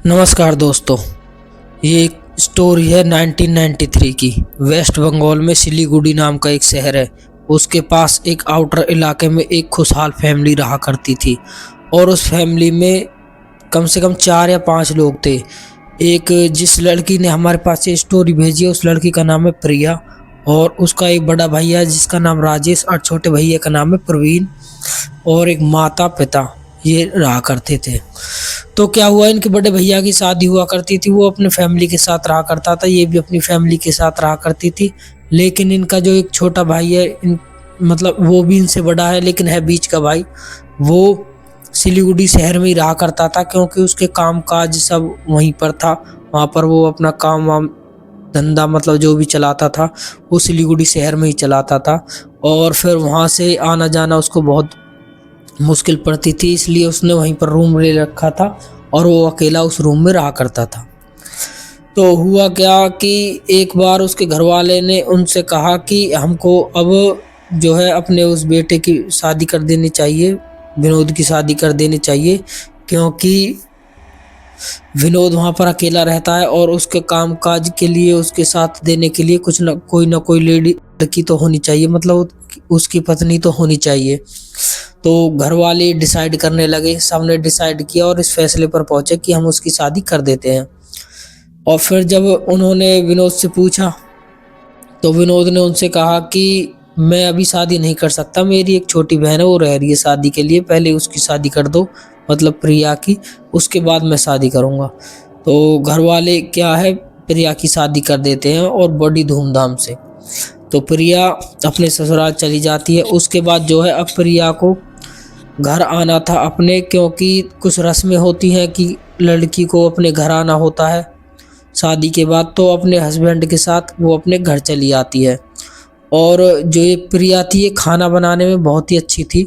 नमस्कार दोस्तों, ये एक स्टोरी है 1993 की। वेस्ट बंगाल में सिलीगुड़ी नाम का एक शहर है। उसके पास एक आउटर इलाके में एक खुशहाल फैमिली रहा करती थी और उस फैमिली में कम से कम 4 या 5 लोग थे। एक जिस लड़की ने हमारे पास ये स्टोरी भेजी है उस लड़की का नाम है प्रिया और उसका एक बड़ा भैया है जिसका नाम राजेश और छोटे भैया का नाम है प्रवीण और एक माता पिता ये रहा करते थे। तो क्या हुआ, इनके बड़े भैया की शादी हुआ करती थी। वो अपने फैमिली के साथ रहा करता था, ये भी अपनी फैमिली के साथ रहा करती थी। लेकिन इनका जो एक छोटा भाई है मतलब वो भी इनसे बड़ा है लेकिन है बीच का भाई, वो सिलीगुड़ी शहर में ही रहा करता था क्योंकि उसके काम काज सब वहीं पर था। वहाँ पर वो अपना काम वाम धंधा मतलब जो भी चलाता था वो सिलीगुड़ी शहर में ही चलाता था और फिर वहाँ से आना जाना उसको बहुत मुश्किल पड़ती थी, इसलिए उसने वहीं पर रूम ले रखा था और वो अकेला उस रूम में रहा करता था। तो हुआ क्या कि एक बार उसके घर वाले ने उनसे कहा कि हमको अब जो है अपने उस बेटे की शादी कर देनी चाहिए, विनोद की शादी कर देनी चाहिए, क्योंकि विनोद वहाँ पर अकेला रहता है और उसके काम काज के लिए उसके साथ देने के लिए कुछ न कोई लड़की तो होनी चाहिए, मतलब उसकी पत्नी तो होनी चाहिए। तो घर वाले डिसाइड करने लगे, सबने डिसाइड किया और इस फैसले पर पहुंचे कि हम उसकी शादी कर देते हैं। और फिर जब उन्होंने विनोद से पूछा तो विनोद ने उनसे कहा कि मैं अभी शादी नहीं कर सकता, मेरी एक छोटी बहन है वो रह रही है शादी के लिए, पहले उसकी शादी कर दो, मतलब प्रिया की, उसके बाद मैं शादी करूँगा। तो घर वाले क्या है प्रिया की शादी कर देते हैं और बड़ी धूमधाम से। तो प्रिया अपने ससुराल चली जाती है। उसके बाद जो है अब प्रिया को घर आना था अपने, क्योंकि कुछ रस्में होती हैं कि लड़की को अपने घर आना होता है शादी के बाद। तो अपने हस्बैंड के साथ वो अपने घर चली आती है। और जो ये प्रिया थी ये खाना बनाने में बहुत ही अच्छी थी,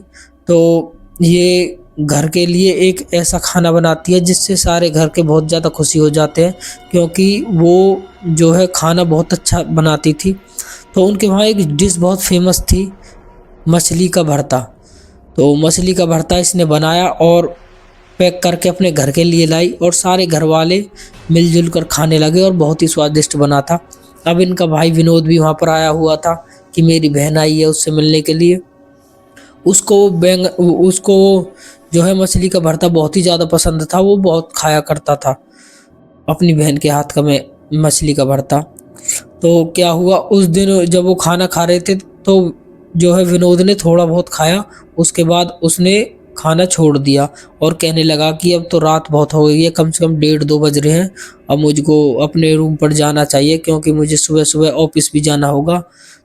तो ये घर के लिए एक ऐसा खाना बनाती है जिससे सारे घर के बहुत ज़्यादा खुशी हो जाते हैं, क्योंकि वो जो है खाना बहुत अच्छा बनाती थी। तो उनके वहाँ एक डिश बहुत फेमस थी, मछली का भरता। तो मछली का भरता इसने बनाया और पैक करके अपने घर के लिए लाई और सारे घर वाले मिलजुल कर खाने लगे और बहुत ही स्वादिष्ट बना था। अब इनका भाई विनोद भी वहाँ पर आया हुआ था कि मेरी बहन आई है उससे मिलने के लिए। उसको जो है मछली का भरता बहुत ही ज़्यादा पसंद था, वो बहुत खाया करता था अपनी बहन के हाथ का में मछली का भरता। तो क्या हुआ, उस दिन जब वो खाना खा रहे थे तो जो है विनोद ने थोड़ा बहुत खाया, उसके बाद उसने खाना छोड़ दिया और कहने लगा कि अब तो रात बहुत हो गई है, कम से कम 1:30-2 बज रहे हैं, अब मुझको अपने रूम पर जाना चाहिए क्योंकि मुझे सुबह सुबह ऑफिस भी जाना होगा।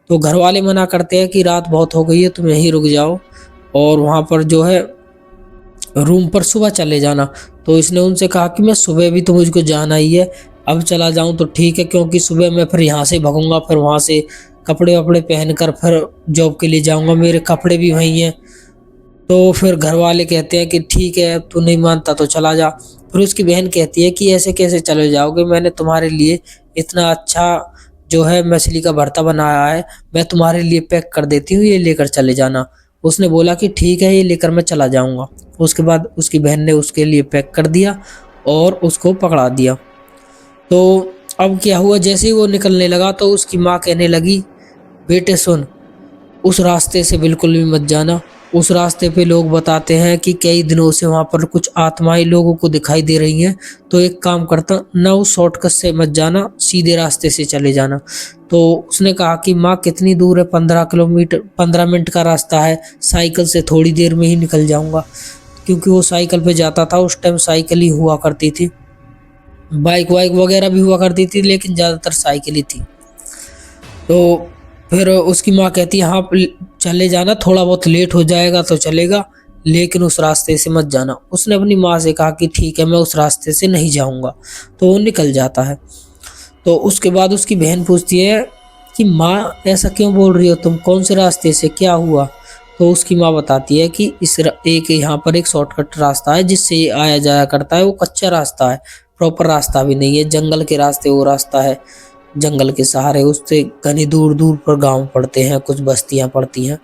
तो घर वाले मना करते हैं कि रात बहुत हो गई है, तुम यहीं रुक जाओ और वहाँ पर जो है रूम पर सुबह चले जाना। तो इसने उनसे कहा कि मैं सुबह भी तो मुझको जाना ही है, अब चला जाऊं तो ठीक है, क्योंकि सुबह मैं फिर यहाँ से भागूंगा, फिर वहाँ से कपड़े वपड़े पहनकर फिर जॉब के लिए जाऊंगा, मेरे कपड़े भी वहीं हैं। तो फिर घर वाले कहते हैं कि ठीक है, तू नहीं मानता तो चला जा। फिर उसकी बहन कहती है कि ऐसे कैसे चले जाओगे, मैंने तुम्हारे लिए इतना अच्छा जो है मछली का भरता बनाया है, मैं तुम्हारे लिए पैक कर देती हूँ, ये लेकर चले जाना। उसने बोला कि ठीक है, ये लेकर मैं चला जाऊंगा। उसके बाद उसकी बहन ने उसके लिए पैक कर दिया और उसको पकड़ा दिया। तो अब क्या हुआ, जैसे ही वो निकलने लगा तो उसकी माँ कहने लगी, बेटे सुन, उस रास्ते से बिल्कुल भी मत जाना, उस रास्ते पे लोग बताते हैं कि कई दिनों से वहाँ पर कुछ आत्माएं लोगों को दिखाई दे रही हैं, तो एक काम करता ना, उस शॉर्टकट से मत जाना, सीधे रास्ते से चले जाना। तो उसने कहा कि माँ कितनी दूर है, 15 किलोमीटर, 15 मिनट का रास्ता है, साइकिल से थोड़ी देर में ही निकल जाऊंगा, क्योंकि वो साइकिल पे जाता था, उस टाइम साइकिल ही हुआ करती थी, बाइक वाइक वगैरह भी हुआ करती थी लेकिन ज़्यादातर साइकिल ही थी। तो फिर उसकी माँ कहती है हाँ चले जाना, थोड़ा बहुत लेट हो जाएगा तो चलेगा लेकिन उस रास्ते से मत जाना। उसने अपनी माँ से कहा कि ठीक है, मैं उस रास्ते से नहीं जाऊंगा। तो वो निकल जाता है। तो उसके बाद उसकी बहन पूछती है कि माँ ऐसा क्यों बोल रही हो तुम, कौन से रास्ते से, क्या हुआ? तो उसकी माँ बताती है कि एक यहाँ पर एक शॉर्टकट रास्ता है जिससे ये आया जाया करता है, वो कच्चा रास्ता है, प्रॉपर रास्ता भी नहीं है, जंगल के रास्ते वो रास्ता है, जंगल के सहारे। उससे घनी दूर दूर पर गांव पड़ते हैं, कुछ बस्तियां पड़ती हैं।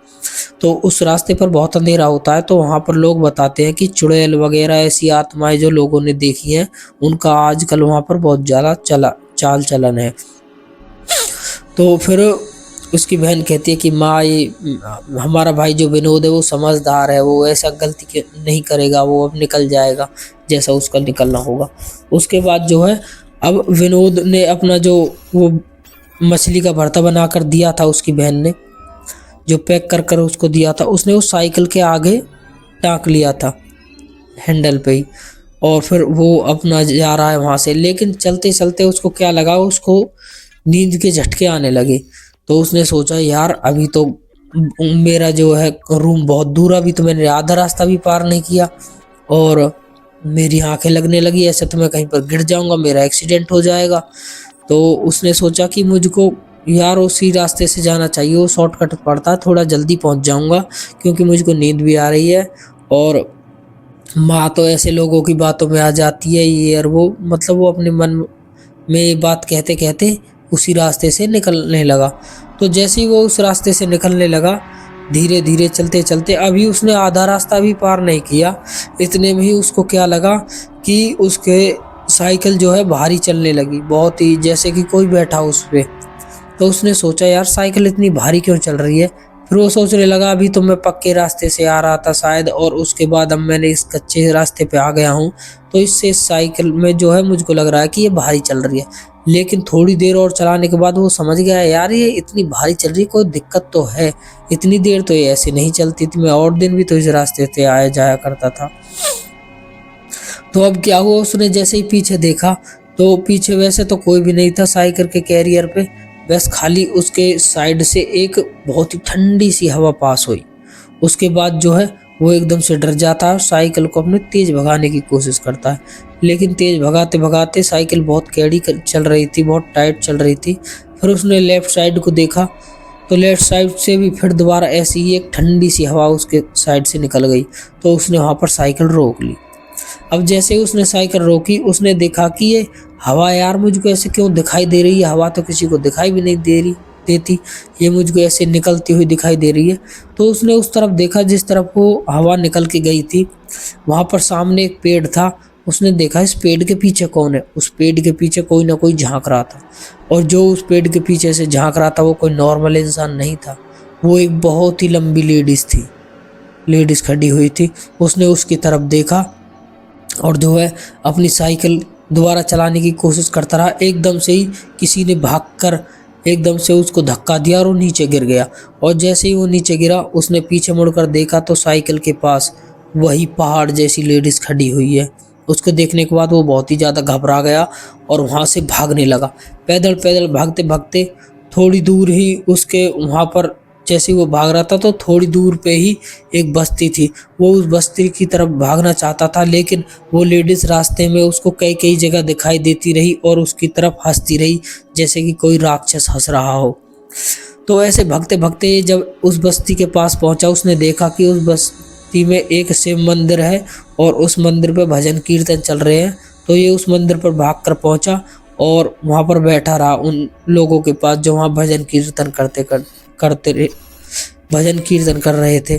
तो उस रास्ते पर बहुत अंधेरा होता है। तो वहां पर लोग बताते हैं कि चुड़ैल वगैरह ऐसी आत्माएं जो लोगों ने देखी हैं, उनका आजकल वहां पर बहुत ज्यादा चाल चलन है। तो फिर उसकी बहन कहती है कि माँ, ये हमारा भाई जो विनोद है वो समझदार है, वो ऐसा गलती नहीं करेगा, वो अब निकल जाएगा जैसा उसका निकलना होगा। उसके बाद जो है, अब विनोद ने अपना जो वो मछली का भरता बनाकर दिया था, उसकी बहन ने जो पैक कर कर उसको दिया था, उसने उस साइकिल के आगे टाँक लिया था हैंडल पे ही। और फिर वो अपना जा रहा है वहां से। लेकिन चलते चलते उसको क्या लगा, उसको नींद के झटके आने लगे। तो उसने सोचा, यार अभी तो मेरा जो है रूम बहुत दूर, अभी तो मैंने आधा रास्ता भी पार नहीं किया और मेरी आंखें लगने लगी, ऐसे तो मैं कहीं पर गिर जाऊंगा, मेरा एक्सीडेंट हो जाएगा। तो उसने सोचा कि मुझको यार उसी रास्ते से जाना चाहिए, वो शॉर्टकट पड़ता है, थोड़ा जल्दी पहुंच जाऊंगा क्योंकि मुझको नींद भी आ रही है। और माँ तो ऐसे लोगों की बातों में आ जाती है ये और वो, मतलब वो अपने मन में ये बात कहते कहते उसी रास्ते से निकलने लगा। तो जैसे ही वो उस रास्ते से निकलने लगा, धीरे धीरे चलते चलते, अभी उसने आधा रास्ता भी पार नहीं किया, इतने में ही उसको क्या लगा कि उसके साइकिल जो है भारी चलने लगी, बहुत ही जैसे कि कोई बैठा उस पे। तो उसने सोचा, यार साइकिल इतनी भारी क्यों चल रही है। फिर वो सोचने लगा, अभी तो मैं पक्के रास्ते से आ रहा था शायद, और उसके बाद अब मैंने इस कच्चे रास्ते पे आ गया हूँ, तो इससे साइकिल में जो है मुझको लग रहा है कि ये भारी चल रही है। लेकिन थोड़ी देर और चलाने के बाद वो समझ गया, यार ये इतनी भारी चल रही है, कोई दिक्कत तो है, इतनी देर तो ये ऐसे नहीं चलती थी, मैं और दिन भी तो इस रास्ते से आया जाया करता था। तो अब क्या हुआ, उसने जैसे ही पीछे देखा तो पीछे वैसे तो कोई भी नहीं था साइकिल के कैरियर पे, बस खाली उसके साइड से एक बहुत ही ठंडी सी हवा पास हुई। उसके बाद जो है वो एकदम से डर जाता है और साइकिल को अपने तेज भगाने की कोशिश करता है। लेकिन तेज भगाते भगाते साइकिल बहुत चल रही थी, बहुत टाइट चल रही थी। फिर उसने लेफ्ट साइड को देखा तो लेफ्ट साइड से भी फिर दोबारा ऐसी ही एक ठंडी सी हवा उसके साइड से निकल गई। तो उसने वहां पर साइकिल रोक ली। अब जैसे ही उसने साइकिल रोकी, उसने देखा कि ये हवा यार मुझको ऐसे क्यों दिखाई दे रही है, हवा तो किसी को दिखाई भी नहीं देती, ये मुझको ऐसे निकलती हुई दिखाई दे रही है। तो उसने उस तरफ देखा जिस तरफ वो हवा निकल के गई थी, वहां पर सामने एक पेड़ था। उसने देखा इस पेड़ के पीछे कौन है। उस पेड़ के पीछे कोई ना कोई झांक रहा था, और जो उस पेड़ के पीछे से झांक रहा था वो कोई नॉर्मल इंसान नहीं था, वो एक बहुत ही लंबी लेडीज थी। लेडीज खड़ी हुई थी। उसने उसकी तरफ देखा और जो है अपनी साइकिल दोबारा चलाने की कोशिश करता रहा। एकदम से ही किसी ने भागकर एकदम से उसको धक्का दिया और वो नीचे गिर गया। और जैसे ही वो नीचे गिरा, उसने पीछे मुड़कर देखा तो साइकिल के पास वही पहाड़ जैसी लेडीज खड़ी हुई है। उसको देखने के बाद वो बहुत ही ज़्यादा घबरा गया और वहाँ से भागने लगा। पैदल पैदल भागते भागते थोड़ी दूर ही उसके वहाँ पर, जैसे वो भाग रहा था तो थोड़ी दूर पे ही एक बस्ती थी। वो उस बस्ती की तरफ भागना चाहता था, लेकिन वो लेडीज रास्ते में उसको कई कई जगह दिखाई देती रही और उसकी तरफ हंसती रही, जैसे कि कोई राक्षस हंस रहा हो। तो ऐसे भागते भागते जब उस बस्ती के पास पहुंचा, उसने देखा कि उस बस्ती में एक शिव मंदिर है और उस मंदिर पे भजन कीर्तन चल रहे हैं। तो ये उस मंदिर पर भागकर पहुंचा और वहां पर बैठा रहा उन लोगों के पास जो वहां भजन कीर्तन भजन कीर्तन कर रहे थे।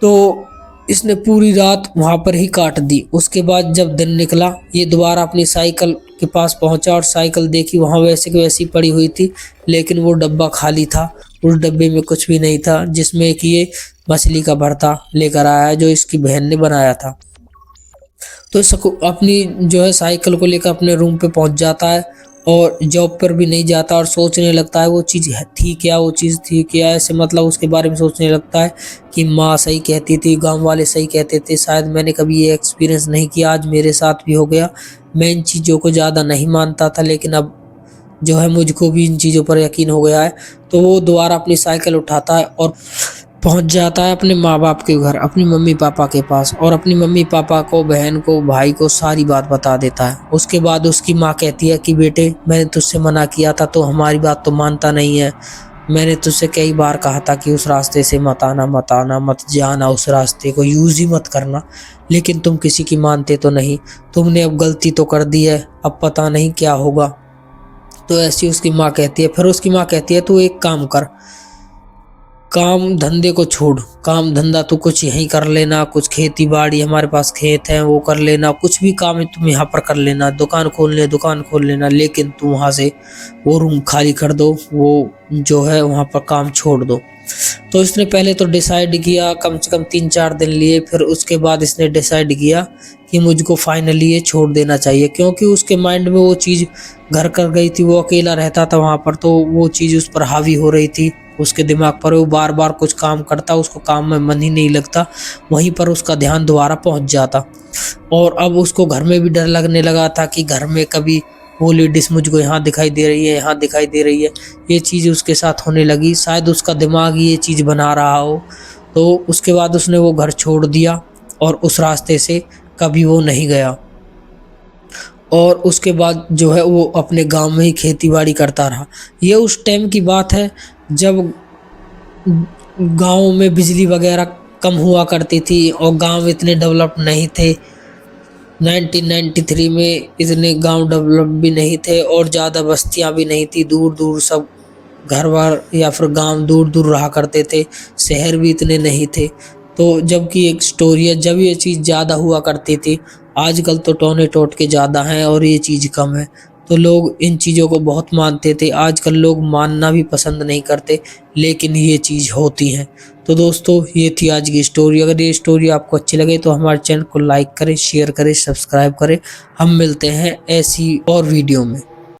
तो इसने पूरी रात वहां पर ही काट दी। उसके बाद जब दिन निकला, ये दोबारा अपनी साइकिल के पास पहुंचा और साइकिल देखी, वहां वैसे की वैसी पड़ी हुई थी, लेकिन वो डब्बा खाली था। उस डब्बे में कुछ भी नहीं था जिसमें कि ये मछली का भरता लेकर आया जो इसकी बहन ने बनाया था। तो अपनी जो है साइकिल को लेकर अपने रूम पे पहुंच जाता है और जॉब पर भी नहीं जाता और सोचने लगता है वो चीज़ थी क्या, वो चीज़ थी क्या, ऐसे मतलब उसके बारे में सोचने लगता है कि माँ सही कहती थी, गांव वाले सही कहते थे, शायद मैंने कभी ये एक्सपीरियंस नहीं किया, आज मेरे साथ भी हो गया। मैं इन चीज़ों को ज़्यादा नहीं मानता था, लेकिन अब जो है मुझको भी इन चीज़ों पर यकीन हो गया है। तो वो दोबारा अपनी साइकिल उठाता है और पहुंच जाता है अपने माँ बाप के घर, अपनी मम्मी पापा के पास, और अपनी मम्मी पापा को, बहन को, भाई को सारी बात बता देता है। उसके बाद उसकी माँ कहती है कि बेटे, मैंने तुझसे मना किया था तो हमारी बात तो मानता नहीं है। मैंने तुझसे कई बार कहा था कि उस रास्ते से मत आना, मत जाना, उस रास्ते को यूज ही मत करना, लेकिन तुम किसी की मानते तो नहीं। तुमने अब गलती तो कर दी है, अब पता नहीं क्या होगा। तो ऐसी उसकी माँ कहती है। फिर उसकी माँ कहती है तू एक काम कर, काम धंधे को छोड़, काम धंधा तू कुछ यहीं कर लेना, कुछ खेती बाड़ी, हमारे पास खेत है वो कर लेना, कुछ भी काम है तुम यहाँ पर कर लेना, दुकान खोल लेना, लेकिन तू वहाँ से वो रूम खाली कर दो, वो जो है वहाँ पर काम छोड़ दो। तो इसने पहले तो डिसाइड किया, कम से कम 3-4 दिन लिए, फिर उसके बाद इसने डिसाइड किया कि मुझको फाइनली ये छोड़ देना चाहिए, क्योंकि उसके माइंड में वो चीज़ घर कर गई थी। वो अकेला रहता था वहाँ पर, तो वो चीज़ उस पर हावी हो रही थी उसके दिमाग पर। वो बार बार कुछ काम करता, उसको काम में मन ही नहीं लगता, वहीं पर उसका ध्यान दोबारा पहुंच जाता। और अब उसको घर में भी डर लगने लगा था कि घर में कभी वो लेडीज मुझको यहाँ दिखाई दे रही है, यहाँ दिखाई दे रही है, ये चीज़ उसके साथ होने लगी। शायद उसका दिमाग ये चीज़ बना रहा हो। तो उसके बाद उसने वो घर छोड़ दिया और उस रास्ते से कभी वो नहीं गया। और उसके बाद जो है वो अपने गांव में ही खेती बाड़ी करता रहा। ये उस टाइम की बात है जब गांव में बिजली वगैरह कम हुआ करती थी और गांव इतने डेवलप नहीं थे। 1993 में इतने गांव डेवलप भी नहीं थे और ज़्यादा बस्तियां भी नहीं थी, दूर दूर सब घर बार या फिर गांव दूर दूर रहा करते थे, शहर भी इतने नहीं थे। तो जबकि एक स्टोरी है, जब ये चीज़ ज़्यादा हुआ करती थी, आजकल तो टोने टोट के ज़्यादा हैं और ये चीज़ कम है। तो लोग इन चीज़ों को बहुत मानते थे, आजकल लोग मानना भी पसंद नहीं करते, लेकिन ये चीज़ होती है। तो दोस्तों ये थी आज की स्टोरी। अगर ये स्टोरी आपको अच्छी लगे तो हमारे चैनल को लाइक करें, शेयर करें, सब्सक्राइब करें। हम मिलते हैं ऐसी और वीडियो में।